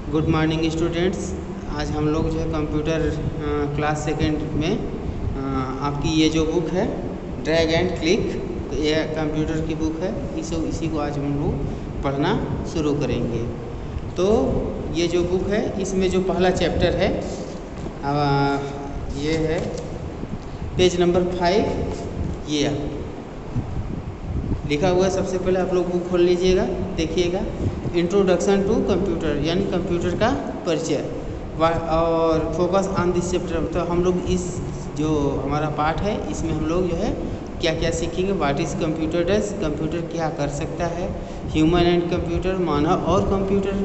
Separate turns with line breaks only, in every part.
Good morning students. आज हम लोग जो है कंप्यूटर क्लास सेकेंड में आपकी ये जो बुक है ड्रैग एंड क्लिक, ये कंप्यूटर की बुक है। इसी को आज हम लोग पढ़ना शुरू करेंगे। तो ये जो बुक है इसमें जो पहला चैप्टर है ये है पेज नंबर 5। ये लिखा हुआ है। सबसे पहले आप लोग बुक खोल लीजिएगा, देखिएगा। इंट्रोडक्शन टू कंप्यूटर यानी कंप्यूटर का परिचय और फोकस ऑन दिस चैप्टर। तो हम लोग इस जो हमारा पार्ट है इसमें हम लोग जो है क्या क्या सीखेंगे। What is computer does, computer क्या कर सकता है, ह्यूमन एंड कंप्यूटर, मानव और computer,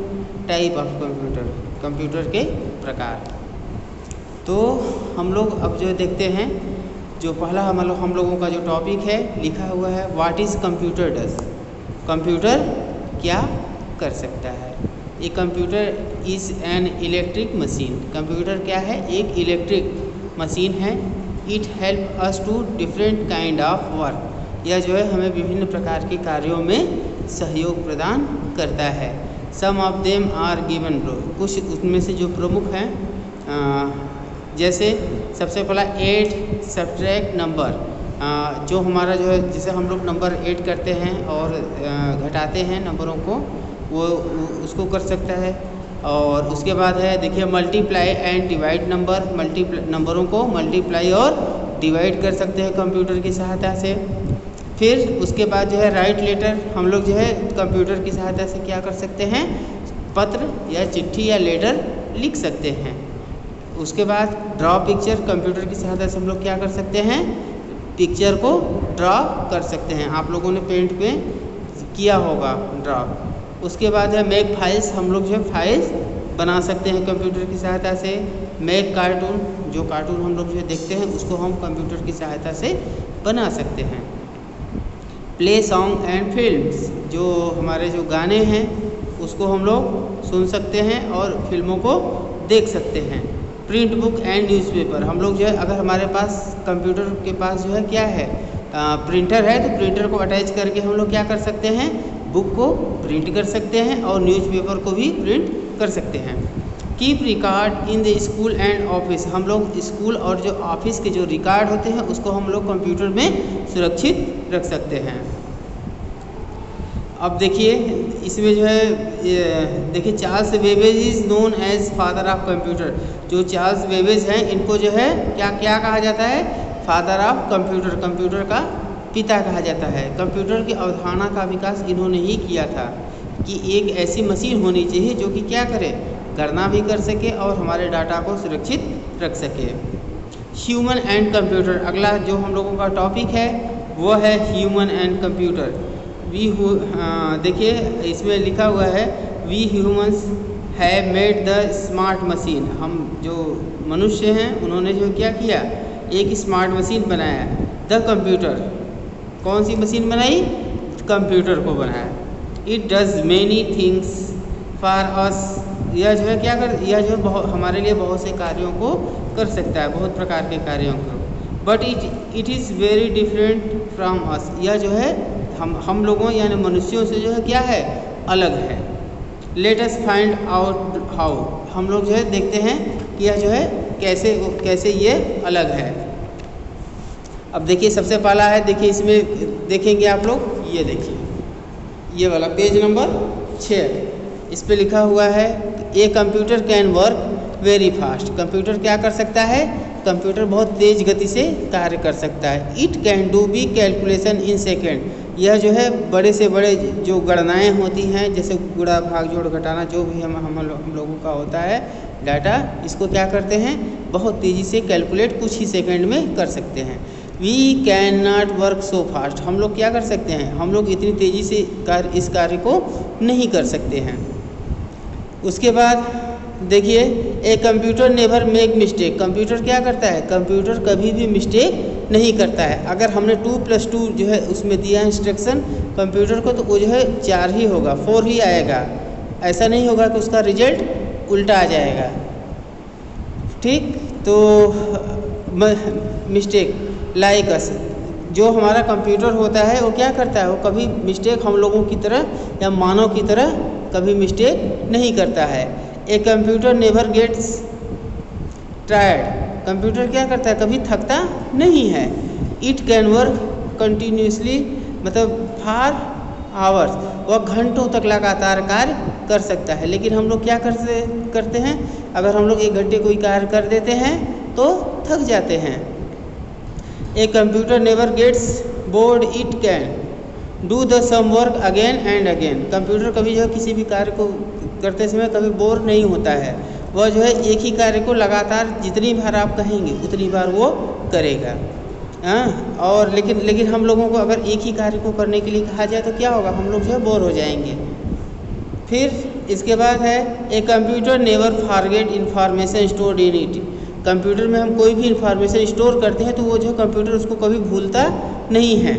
type of computer, computer के प्रकार। तो हम लोग अब जो देखते हैं, जो पहला हम लोगों का जो टॉपिक है लिखा हुआ है what is computer does, computer क्या कर सकता है। ये computer is an electric machine, computer क्या है, एक इलेक्ट्रिक मशीन है। It help us to different kind of work, यह जो है हमें विभिन्न प्रकार के कार्यों में सहयोग प्रदान करता है। सम ऑफ देम आर गिवन, कुछ उसमें से जो प्रमुख हैं जैसे सबसे पहला 8 सब्ट्रैक्ट नंबर, जो हमारा जो है जिसे हम लोग नंबर 8 करते हैं और घटाते हैं नंबरों को, वो उसको कर सकता है। और उसके बाद है देखिए मल्टीप्लाई एंड डिवाइड नंबर, नंबरों को मल्टीप्लाई और डिवाइड कर सकते हैं कंप्यूटर की सहायता से। फिर उसके बाद जो है राइट लेटर, हम लोग जो है कंप्यूटर की सहायता से क्या कर सकते हैं, पत्र या चिट्ठी या लेटर लिख सकते हैं। उसके बाद ड्रॉ पिक्चर, कंप्यूटर की सहायता से हम लोग क्या कर सकते हैं, पिक्चर को ड्रॉ कर सकते हैं। आप लोगों ने पेंट पे किया होगा ड्रॉ। उसके बाद है मेक फाइल्स, हम लोग जो है फाइल्स बना सकते हैं कंप्यूटर की सहायता से। मेक कार्टून, जो कार्टून हम लोग जो देखते हैं उसको हम कंप्यूटर की सहायता से बना सकते हैं। प्ले सॉन्ग एंड फिल्म्स, जो हमारे जो गाने हैं उसको हम लोग सुन सकते हैं और फिल्मों को देख सकते हैं। प्रिंट बुक एंड न्यूज़पेपर, हम लोग जो है अगर हमारे पास कंप्यूटर के पास जो है क्या है, प्रिंटर है, तो प्रिंटर को अटैच करके हम लोग क्या कर सकते हैं, बुक को प्रिंट कर सकते हैं और न्यूज़पेपर को भी प्रिंट कर सकते हैं। Keep record in the school and office, हम लोग स्कूल और जो ऑफिस के जो रिकॉर्ड होते हैं उसको हम लोग कंप्यूटर में सुरक्षित रख सकते हैं। अब देखिए इसमें जो है देखिए Charles Babbage is known as father of computer, जो चार्ल्स बेबेज हैं इनको जो है क्या क्या कहा जाता है, फादर ऑफ कंप्यूटर, कंप्यूटर का पिता कहा जाता है। कंप्यूटर की अवधारणा का विकास इन्होंने ही किया था कि एक ऐसी मशीन होनी चाहिए जो कि क्या करे, गणना भी कर सके और हमारे डाटा को सुरक्षित रख सके। ह्यूमन एंड कंप्यूटर, अगला जो हम लोगों का टॉपिक है वो है ह्यूमन एंड कंप्यूटर। देखिए इसमें लिखा हुआ है we humans have made the smart machine, हम जो मनुष्य हैं उन्होंने जो क्या किया, एक स्मार्ट मशीन बनाया। द कंप्यूटर, कौन सी मशीन बनाई, कंप्यूटर को बनाया। It does many things for us, यह जो है क्या कर, यह जो हमारे लिए बहुत से कार्यों को कर सकता है, बहुत प्रकार के कार्यों को। But it is very different from us, यह जो है हम लोगों यानी मनुष्यों से जो है क्या है, अलग है। Let us find out how, हम लोग जो है देखते हैं कि यह जो है कैसे ये अलग है। अब देखिए सबसे पहला है, देखिए इसमें देखेंगे आप लोग, ये देखिए ये वाला पेज नंबर 6, इस पे लिखा हुआ है a computer can work very fast, computer क्या कर सकता है, कंप्यूटर बहुत तेज़ गति से कार्य कर सकता है। It can do be calculation in second, यह जो है बड़े से बड़े जो गणनाएँ होती हैं, जैसे गुणा भाग जोड़ घटाना जो भी हम लोगों का होता है डाटा, इसको क्या करते हैं, बहुत तेज़ी से कैलकुलेट कुछ ही सेकंड में कर सकते हैं। We can not work so fast, हम लोग क्या कर सकते हैं, हम लोग इतनी तेज़ी से इस कार्य को नहीं कर सकते हैं। उसके बाद देखिए ए computer never make mistake, computer क्या करता है, कंप्यूटर कभी भी मिस्टेक नहीं करता है। अगर हमने 2+2 जो है उसमें दिया इंस्ट्रक्शन कंप्यूटर को, तो वो जो है 4 ही होगा, 4 ही आएगा, ऐसा नहीं होगा कि उसका रिजल्ट उल्टा आ जाएगा। ठीक, तो मिस्टेक लाइक अस, जो हमारा कंप्यूटर होता है वो क्या करता है, वो कभी मिस्टेक हम लोगों की तरह या मानव की तरह कभी मिस्टेक नहीं करता है। A computer never gets tired. Computer क्या करता है, कभी थकता नहीं है। इट कैन वर्क कंटिन्यूसली, मतलब फॉर आवर्स, वह घंटों तक लगातार कार्य कर सकता है। लेकिन हम लोग क्या करते हैं, अगर हम लोग 1 घंटे कोई कार्य कर देते हैं तो थक जाते हैं। A computer never gets bored, it can do the some work again and again. Computer कभी जो है किसी भी कार्य को करते समय कभी बोर नहीं होता है। वह जो है एक ही कार्य को लगातार जितनी बार आप कहेंगे उतनी बार वो करेगा। और लेकिन हम लोगों को अगर एक ही कार्य को करने के लिए कहा जाए तो क्या होगा, हम लोग जो है बोर हो जाएंगे। फिर इसके बाद है a computer never forget information stored in it. Computer में हम कोई भी इंफॉर्मेशन स्टोर करते हैं तो वो जो कंप्यूटर उसको कभी भूलता नहीं है।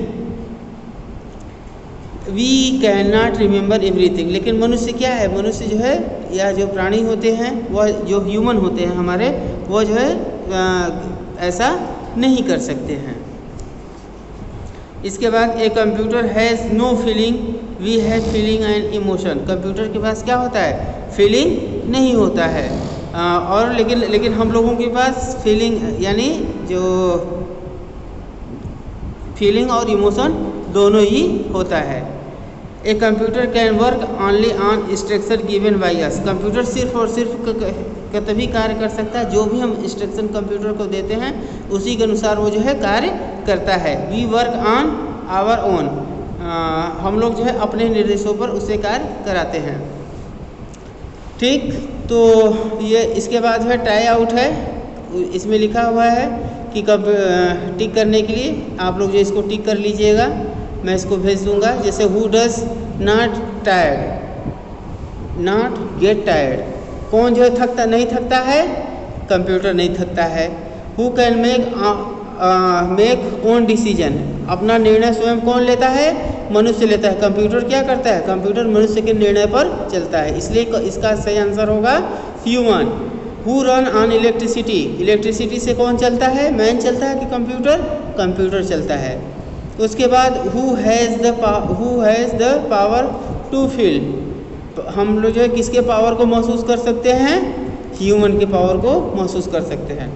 We can not remember everything. लेकिन मनुष्य क्या है, मनुष्य जो है या जो प्राणी होते हैं, वह जो ह्यूमन होते हैं हमारे, वो जो है ऐसा नहीं कर सकते हैं। इसके बाद a computer has no feeling, we have feeling and emotion. Computer के पास क्या होता है, फीलिंग नहीं होता है। और लेकिन हम लोगों के पास फीलिंग यानी जो फीलिंग और इमोशन दोनों ही होता है। A computer can work only on instruction given by us. Computer सिर्फ और सिर्फ तभी कार्य कर सकता है जो भी हम इंस्ट्रक्शन कंप्यूटर को देते हैं उसी के अनुसार वो जो है कार्य करता है। We work on our own, हम लोग जो है अपने निर्देशों पर उससे कार्य कराते हैं। ठीक, तो ये इसके बाद है टाई आउट है, इसमें लिखा हुआ है कि कब टिक करने के लिए आप लोग जो इसको टिक कर लीजिएगा, मैं इसको भेज दूंगा। जैसे who does not tired, not get tired, कौन जो है थकता नहीं थकता है, कंप्यूटर नहीं थकता है। Who can make own decision, अपना निर्णय स्वयं कौन लेता है, मनुष्य लेता है। कंप्यूटर क्या करता है, कंप्यूटर मनुष्य के निर्णय पर चलता है, इसलिए इसका सही आंसर होगा human. Who run on electricity, electricity से कौन चलता है, मैन चलता है कि कंप्यूटर, कंप्यूटर चलता है। उसके बाद who has the power to feel, हम लोग जो है किसके पावर को महसूस कर सकते हैं, ह्यूमन के पावर को महसूस कर सकते हैं।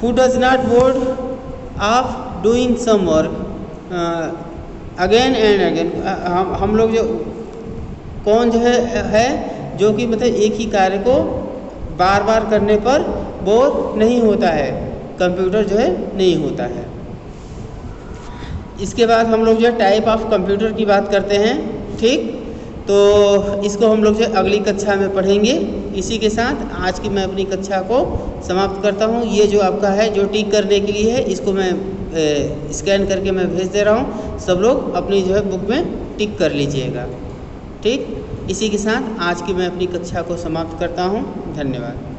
Who does not bored of doing some work again and again, हम लोग जो कौन जो है जो कि मतलब एक ही कार्य को बार बार करने पर बोर नहीं होता है, कंप्यूटर जो है नहीं होता है। इसके बाद हम लोग जो टाइप ऑफ कंप्यूटर की बात करते हैं। ठीक, तो इसको हम लोग जो अगली कक्षा में पढ़ेंगे। इसी के साथ आज की मैं अपनी कक्षा को समाप्त करता हूँ। ये जो आपका है जो टिक करने के लिए है, इसको मैं स्कैन करके मैं भेज दे रहा हूँ, सब लोग अपनी जो है बुक में टिक कर लीजिएगा। ठीक, इसी के साथ आज की मैं अपनी कक्षा को समाप्त करता हूँ। धन्यवाद।